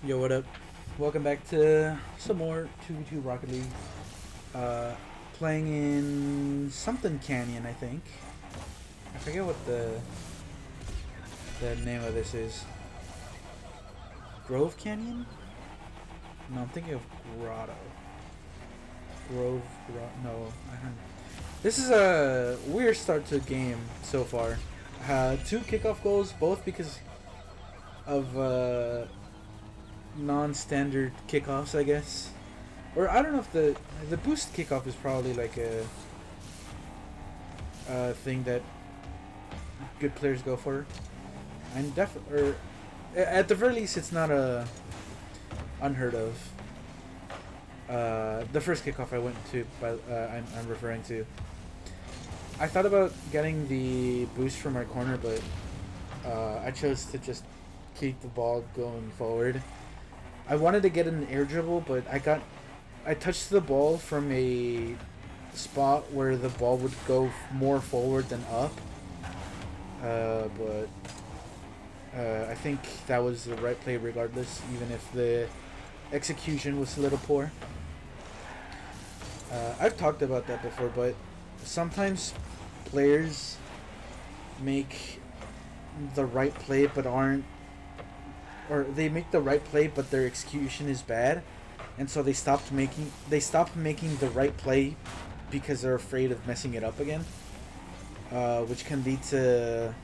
Yo, what up? Welcome back to some more 2v2 Rocket League. Playing in something Canyon, I think. I forget what the name of this is. Grove Canyon? No, I'm thinking of Grotto. No, I don't. This is a weird start to a game so far. Two kickoff goals, both because of non-standard kickoffs, I guess. Or I don't know if the boost kickoff is probably like a thing that good players go for. And or at the very least, it's not a unheard of. The first kickoff I went to, I'm referring to. I thought about getting the boost from my corner, but I chose to just keep the ball going forward. I wanted to get an air dribble, but I touched the ball from a spot where the ball would go more forward than up. But I think that was the right play regardless, even if the execution was a little poor. I've talked about that before, but sometimes players make the right play but aren't, or they make the right play but their execution is bad, and so they stop making the right play because they're afraid of messing it up again, which can lead to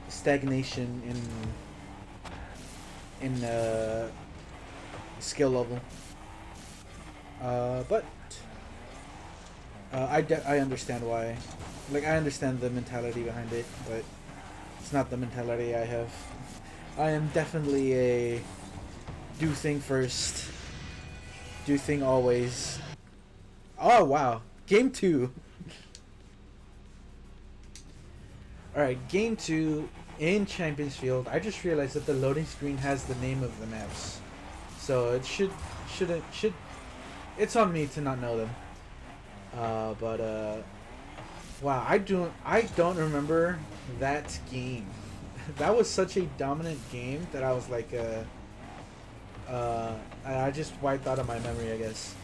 stagnation in skill level. But I understand why. Like, I understand the mentality behind it, but it's not the mentality I have. I am definitely a do thing first, do thing always. Oh, wow. Game 2. Alright, game 2 in Champions Field. I just realized that the loading screen has the name of the maps. So it should it's on me to not know them. Wow, I don't remember that game. That was such a dominant game that I was like, I just wiped out of my memory, I guess.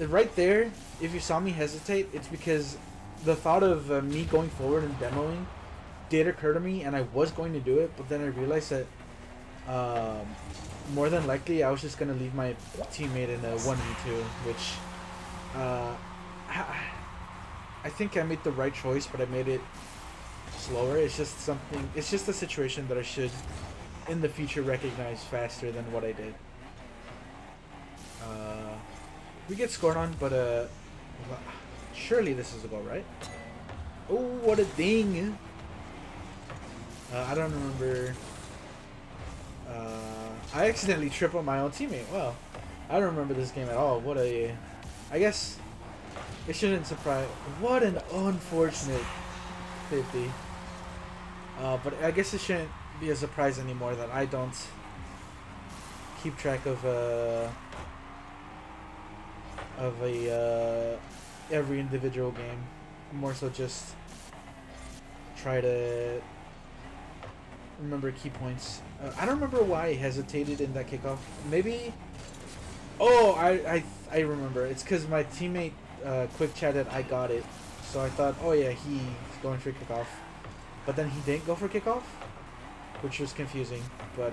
Right there, if you saw me hesitate, it's because the thought of me going forward and demoing did occur to me, and I was going to do it, but then I realized that more than likely I was just going to leave my teammate in a 1v2, which I think I made the right choice, but I made it slower. It's just a situation that I should in the future recognize faster than what I did. We get scored on, but surely this is a goal, right? Oh, what a ding! I don't remember. I accidentally tripped on my own teammate. Wow, I don't remember this game at all. I guess it shouldn't surprise. What an unfortunate 50. But I guess it shouldn't be a surprise anymore that I don't keep track of every individual game. More so just try to remember key points. I don't remember why I hesitated in that kickoff. Maybe. Oh, I remember. It's because my teammate quick chatted I got it, so I thought, oh yeah, he's going for kickoff, but then he didn't go for kickoff, which was confusing. But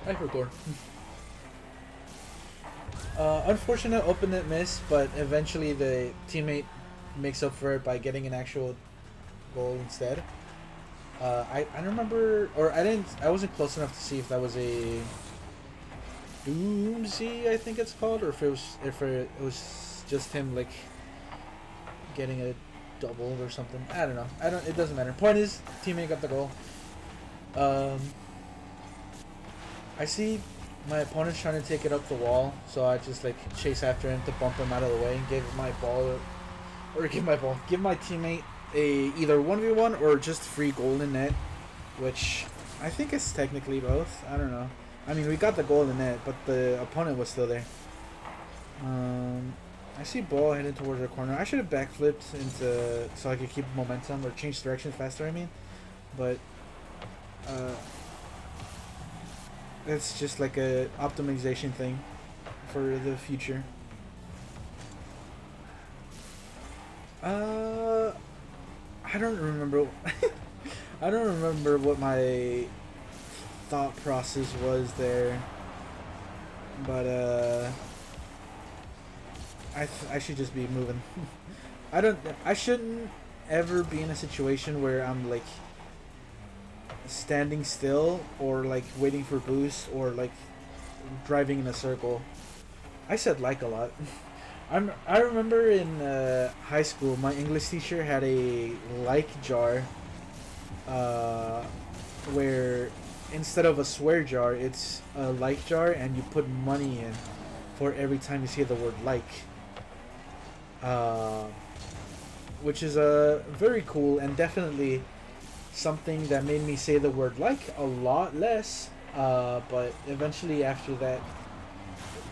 I forgot. Unfortunate open net miss, but eventually the teammate makes up for it by getting an actual goal instead. I don't remember, or I wasn't close enough to see if that was a doomsy, I think it's called, or if it was just him like getting a double or something. I don't know. It doesn't matter. Point is, teammate got the goal. I see my opponent's trying to take it up the wall, so I just like chase after him to bump him out of the way and give my teammate a either 1v1 or just free goal in net, which I think is technically both. I don't know. I mean, we got the goal in net, but the opponent was still there. I see ball heading towards the corner. I should have backflipped into so I could keep momentum or change direction faster. I mean, but uh, it's just like a optimization thing for the future. I don't remember. I don't remember what my thought process was there, but I should just be moving. I don't. I shouldn't ever be in a situation where I'm like standing still or like waiting for boost or like driving in a circle. I said like a lot. I remember in high school, my English teacher had a like jar, uh, where instead of a swear jar, it's a like jar, and you put money in for every time you see the word like, uh, which is very cool and definitely something that made me say the word like a lot less. But eventually after that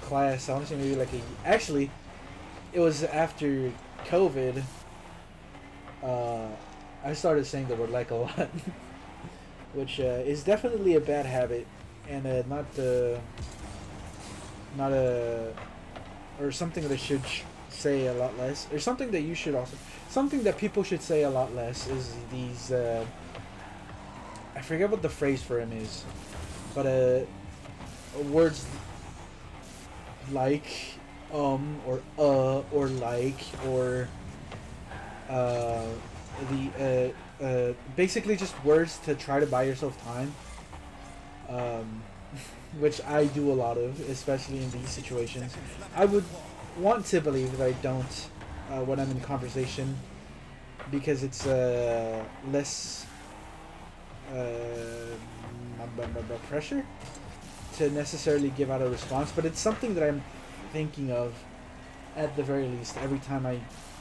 class, I want to say maybe like actually it was after COVID. I started saying the word like a lot, which is definitely a bad habit, and not a or something that should say a lot less, or something that you should also something that people should say a lot less is these. I forget what the phrase for him is, but words like or like or basically just words to try to buy yourself time, which I do a lot of, especially in these situations. I would want to believe that I don't when I'm in conversation, because it's less pressure to necessarily give out a response, but it's something that I'm thinking of at the very least every time I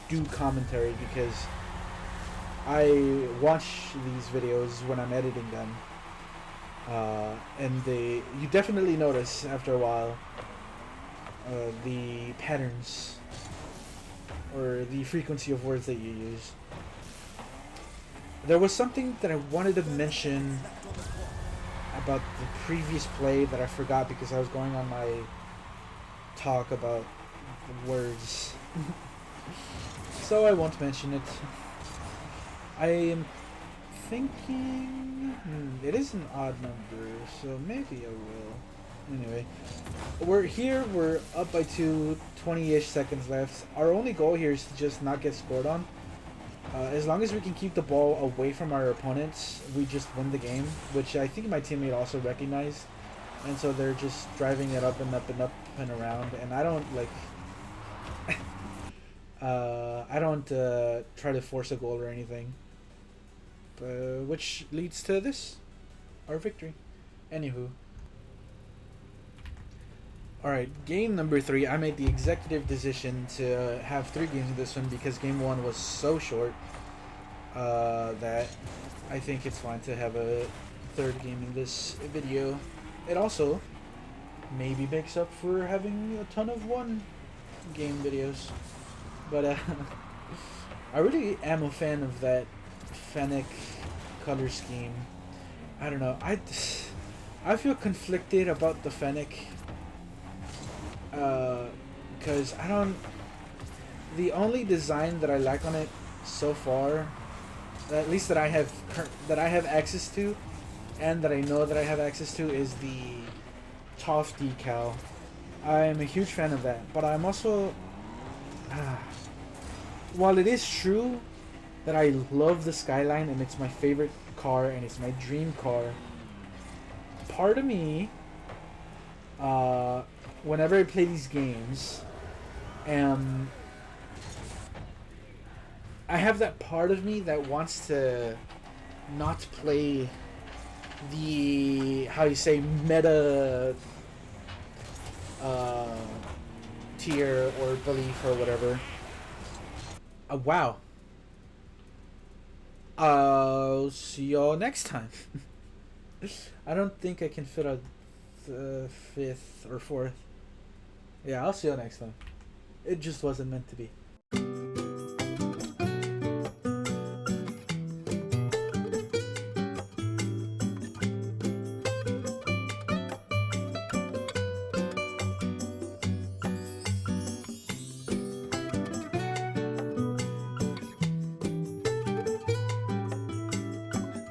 do commentary, because I watch these videos when I'm editing them, and you definitely notice after a while the patterns or the frequency of words that you use. There was something that I wanted to mention about the previous play that I forgot because I was going on my talk about words. So I won't mention it. I am thinking... it is an odd number, so maybe I will. Anyway, we're up by 20-ish seconds left. Our only goal here is to just not get scored on. As long as we can keep the ball away from our opponents, we just win the game, which I think my teammate also recognized. And so they're just driving it up and up and up and around, and I don't like... I don't try to force a goal or anything. Which leads to this, our victory. Anywho. Alright, game number 3. I made the executive decision to have 3 games in this one because game 1 was so short that I think it's fine to have a 3rd game in this video. It also maybe makes up for having a ton of 1 game videos. But I really am a fan of that Fennec color scheme. I don't know. I feel conflicted about the Fennec. Because I don't... The only design that I like on it so far, at least that I have access to, and that I know that I have access to, is the Toff decal. I'm a huge fan of that, but I'm also... while it is true that I love the Skyline and it's my favorite car and it's my dream car, part of me, whenever I play these games, I have that part of me that wants to not play the, how you say, meta tier or belief or whatever. Wow. I'll see y'all next time. I don't think I can fit a 5th or 4th. Yeah, I'll see y'all next time. It just wasn't meant to be.